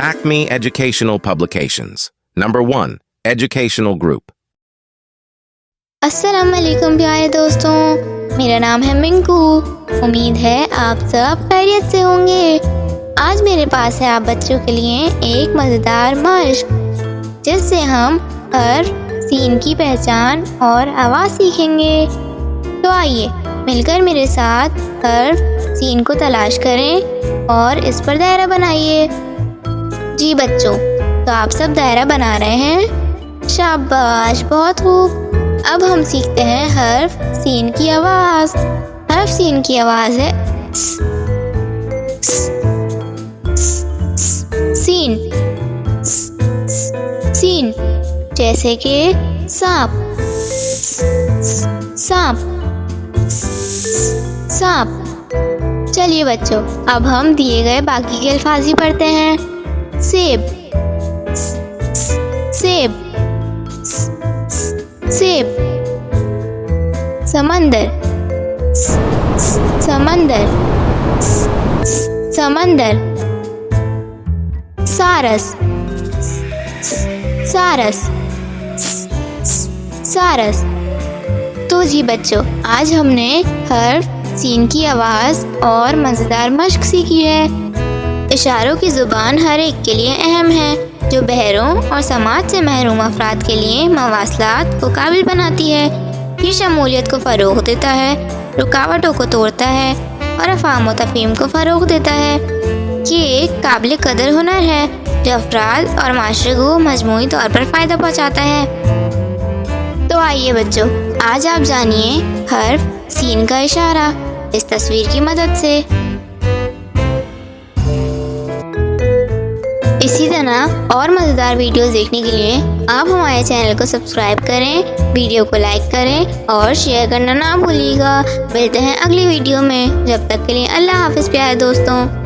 Acme Educational Publications. Number 1. Educational Group. अस्सलाम वालेकुम प्यारे दोस्तों, मेरा नाम है मिंकू। उम्मीद है आप सब खैरियत से होंगे। आज मेरे पास है आप बच्चों के लिए एक मज़ेदार मश्क जिससे हम हर सीन की पहचान और आवाज़ सीखेंगे। तो आइए मिलकर मेरे साथ हर सीन को तलाश करें और इस पर दायरा बनाइए। जी बच्चों, तो आप सब दायरा बना रहे हैं? शाबाश, बहुत खूब। अब हम सीखते हैं हर्फ सीन की आवाज़। हर्फ सीन की आवाज़ है सीन। सीन जैसे कि सांप, सांप, सांप। चलिए बच्चों, अब हम दिए गए बाकी के अल्फाज ही पढ़ते हैं। सेब, सेब, सेब। समंदर, समंदर, समंदर। सारस, सारस, सारस। तो जी बच्चों, आज हमने हर्फ सीन की आवाज़ और मज़ेदार मश्क सीखी है। इशारों की ज़ुबान हर एक के लिए अहम है, जो बहरों और समाज से महरूम अफराद के लिए मवासलात को काबिल बनाती है। ये शमूलियत को फ़रोग़ देता है, रुकावटों को तोड़ता है और अफ़ाम व तफ़हीम को फ़रोग़ देता है। ये एक काबिल कदर हुनर है जो अफराद और माशरे को मजमूई तौर पर फ़ायदा पहुँचाता है। तो आइए बच्चों, आज आप जानिए हर्फ सीन का इशारा इस तस्वीर की मदद से। इसी तरह और मज़ेदार वीडियोस देखने के लिए आप हमारे चैनल को सब्सक्राइब करें, वीडियो को लाइक करें और शेयर करना ना भूलिएगा। मिलते हैं अगली वीडियो में, जब तक के लिए अल्लाह हाफ़िज़ प्यारे दोस्तों।